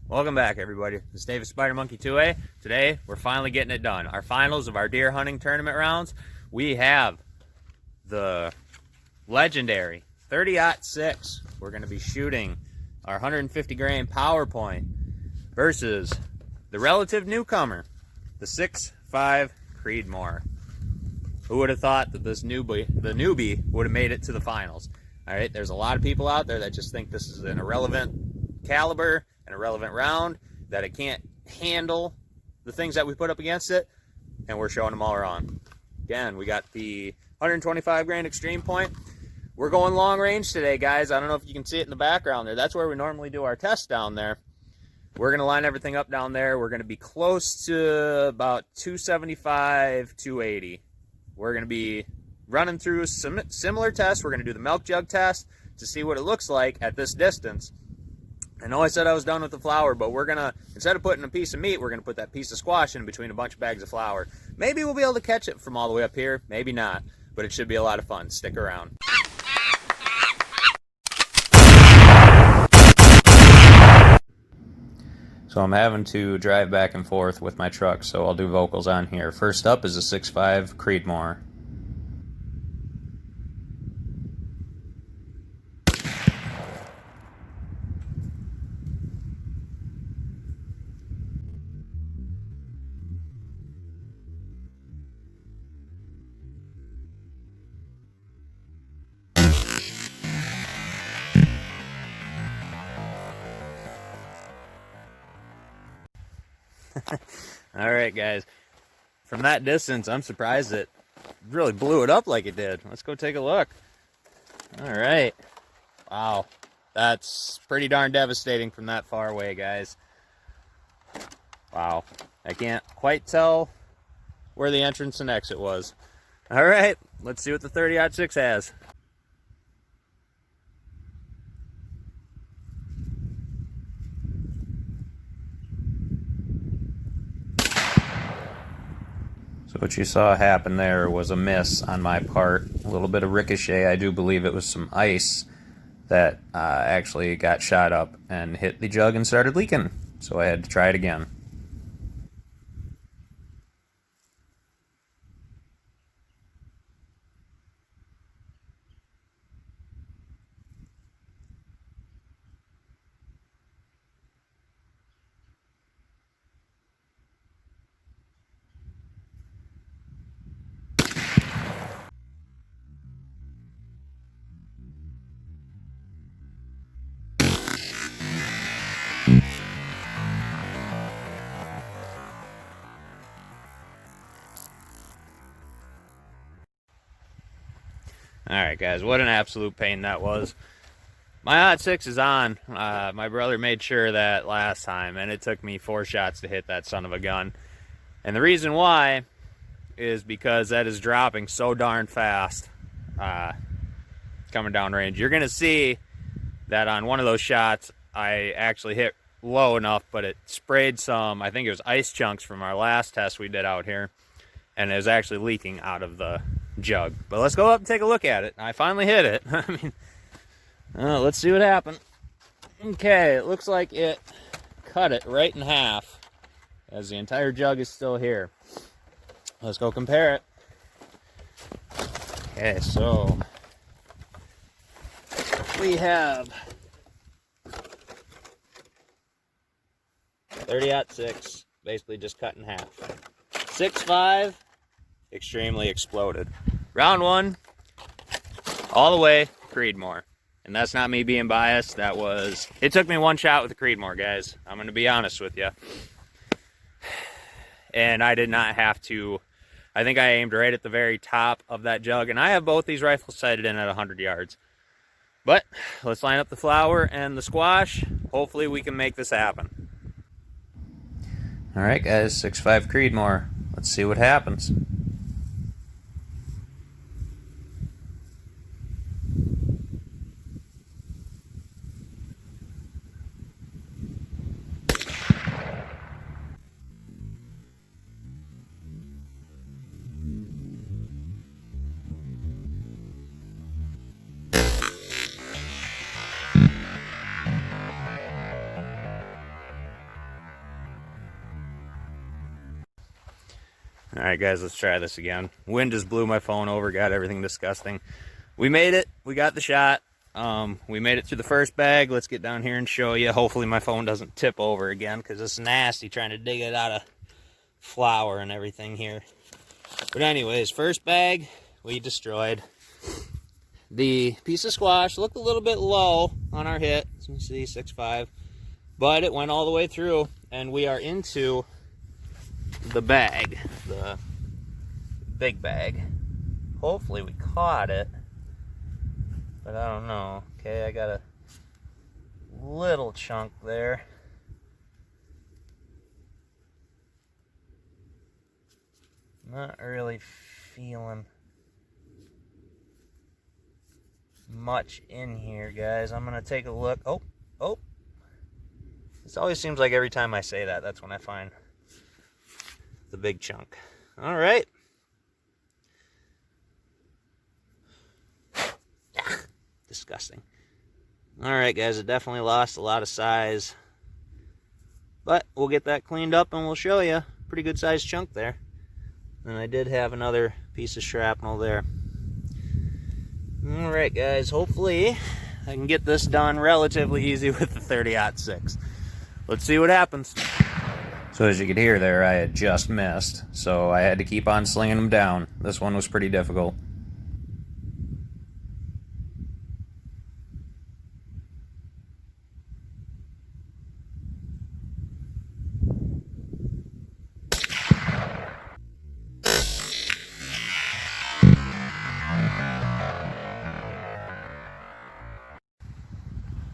Welcome back, everybody. This is David Spider Monkey 2A. Today, we're finally getting it done. Our finals of our deer hunting tournament rounds. We have the legendary 30-06. We're going to be shooting our 150 grain PowerPoint versus the relative newcomer, the 6.5 Creedmoor. Who would have thought that the newbie would have made it to the finals? All right, there's a lot of people out there that just think this is an irrelevant caliber, an irrelevant round, that it can't handle the things that we put up against it, and we're showing them all wrong. Again, we got the 125 grain extreme point. We're going long range today, guys. I don't know if you can see it in the background there. That's where we normally do our test down there. We're going to line everything up down there. We're going to be close to about 275, 280. We're going to be running through some similar tests. We're going to do the milk jug test to see what it looks like at this distance. I know I said I was done with the flour, but we're going to, instead of putting a piece of meat, we're going to put that piece of squash in between a bunch of bags of flour. Maybe we'll be able to catch it from all the way up here. Maybe not, but it should be a lot of fun. Stick around. So I'm having to drive back and forth with my truck, so I'll do vocals on here. First up is a 6.5 Creedmoor. All right, guys. From that distance, I'm surprised it really blew it up like it did. Let's go take a look. All right. Wow. That's pretty darn devastating from that far away, guys. Wow. I can't quite tell where the entrance and exit was. All right. Let's see what the 30-06 has. So what you saw happen there was a miss on my part, a little bit of ricochet. I do believe it was some ice that actually got shot up and hit the jug and started leaking. So I had to try it again. Alright, guys, what an absolute pain that was. My Hot 6 is on. My brother made sure that last time, and it took me 4 shots to hit that son of a gun. And the reason why is because that is dropping so darn fast coming down range. You're going to see that on one of those shots, I actually hit low enough, but it sprayed some, I think it was ice chunks from our last test we did out here, and it was actually leaking out of the jug. But let's go up and take a look at it. I finally hit it. I mean, let's see what happened. Okay, it looks like it cut it right in half, as the entire jug is still here. Let's go compare it. Okay, so we have 30-06, basically just cut in half. 6.5, extremely exploded. Round 1, all the way Creedmoor. And that's not me being biased. It took me 1 shot with the Creedmoor, guys. I'm going to be honest with you. And I did not have to. I think I aimed right at the very top of that jug. And I have both these rifles sighted in at 100 yards. But let's line up the flour and the squash. Hopefully we can make this happen. All right, guys, 6.5 Creedmoor. Let's see what happens. All right, guys, let's try this again. Wind just blew my phone over, got everything disgusting. We made it. We got the shot. We made it through the first bag. Let's get down here and show you. Hopefully my phone doesn't tip over again because it's nasty trying to dig it out of flour and everything here. But anyways, first bag we destroyed. The piece of squash looked a little bit low on our hit. As you can see, 6.5. But it went all the way through, and we are into the bag, the big bag. Hopefully we caught it, but I don't know. Okay, I got a little chunk there. Not really feeling much in here, guys. I'm gonna take a look. Oh, this always seems like every time I say that, that's when I find the big chunk. All right. Disgusting. All right, guys, it definitely lost a lot of size, but we'll get that cleaned up and we'll show you. Pretty good sized chunk there. And I did have another piece of shrapnel there. All right, guys, hopefully I can get this done relatively easy with the 30-06. Let's see what happens. So as you could hear there, I had just missed, so I had to keep on slinging them down. This one was pretty difficult.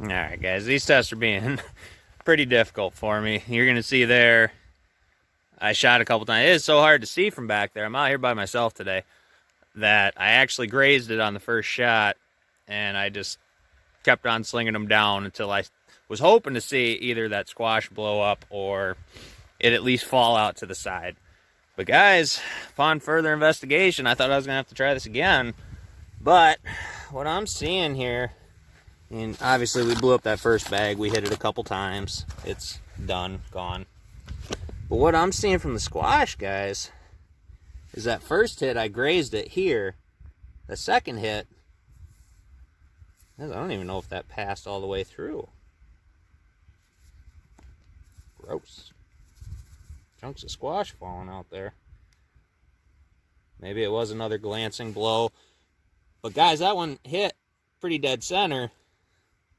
Alright, guys, these tests are being pretty difficult for me. You're going to see there, I shot a couple times. It is so hard to see from back there. I'm out here by myself today that I actually grazed it on the first shot, and I just kept on slinging them down until I was hoping to see either that squash blow up or it at least fall out to the side. But guys, upon further investigation, I thought I was going to have to try this again. But what I'm seeing here, and obviously we blew up that first bag. We hit it a couple times. It's done, gone. But what I'm seeing from the squash, guys, is that first hit, I grazed it here. The second hit, I don't even know if that passed all the way through. Gross. Chunks of squash falling out there. Maybe it was another glancing blow. But guys, that one hit pretty dead center.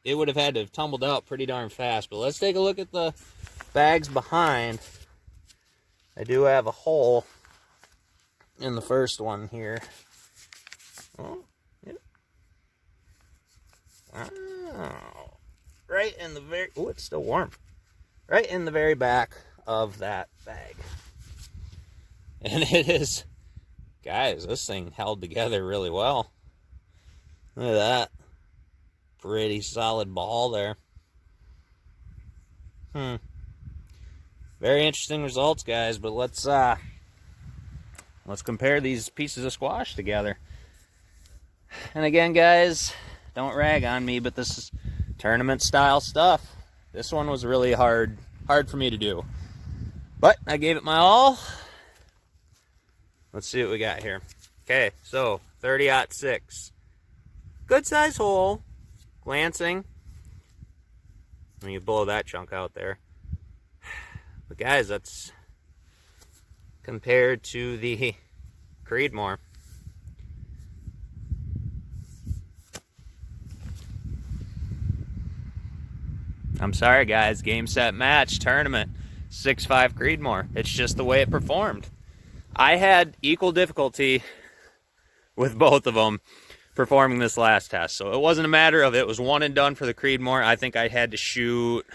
It would have had to have tumbled out pretty darn fast. But let's take a look at the bags behind. I do have a hole in the first one here. Oh, yeah. Oh, right in the very, oh, it's still warm. Right in the very back of that bag. And it is, guys, this thing held together really well. Look at that. Pretty solid ball there. Very interesting results, guys, but let's compare these pieces of squash together. And again, guys, don't rag on me, but this is tournament style stuff. This one was really hard for me to do. But I gave it my all. Let's see what we got here. Okay, so 30-06. Good size hole. Glancing. When you blow that chunk out there. But guys, that's compared to the Creedmoor. I'm sorry, guys. Game, set, match, tournament. 6.5 Creedmoor. It's just the way it performed. I had equal difficulty with both of them performing this last test. So it wasn't a matter of it was one and done for the Creedmoor. I think I had to shoot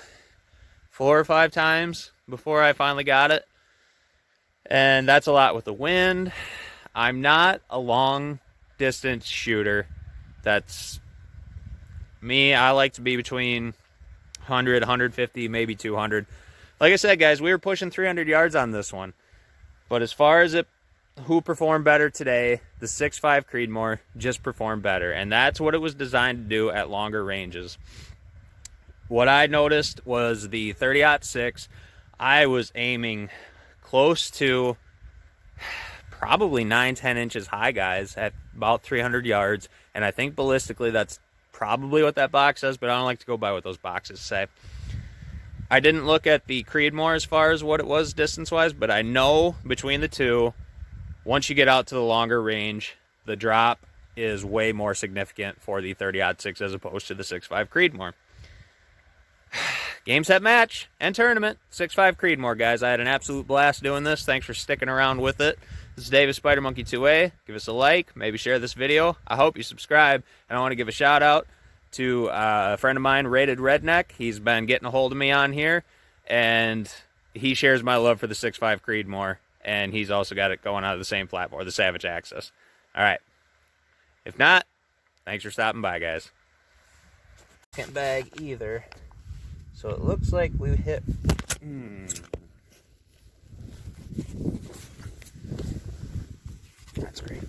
4 or 5 times before I finally got it. And that's a lot with the wind. I'm not a long distance shooter. That's me. I like to be between 100, 150, maybe 200. Like I said, guys, we were pushing 300 yards on this one. But as far as who performed better today, the 6.5 Creedmoor just performed better. And that's what it was designed to do at longer ranges. What I noticed was the 30-06, I was aiming close to probably 9-10 inches high, guys, at about 300 yards. And I think ballistically that's probably what that box says, but I don't like to go by what those boxes say. I didn't look at the Creedmoor as far as what it was distance-wise, but I know between the two, once you get out to the longer range, the drop is way more significant for the 30-06 as opposed to the 6.5 Creedmoor. Game, set, match, and tournament. 6.5 Creedmoor, guys. I had an absolute blast doing this. Thanks for sticking around with it. This is David Spider Monkey 2A. Give us a like. Maybe share this video. I hope you subscribe. And I want to give a shout out to a friend of mine, Rated Redneck. He's been getting a hold of me on here, and he shares my love for the 6.5 Creedmoor, and he's also got it going out of the same platform, the Savage Access. All right. If not, thanks for stopping by, guys. Can't bag either. So it looks like we hit... That's great.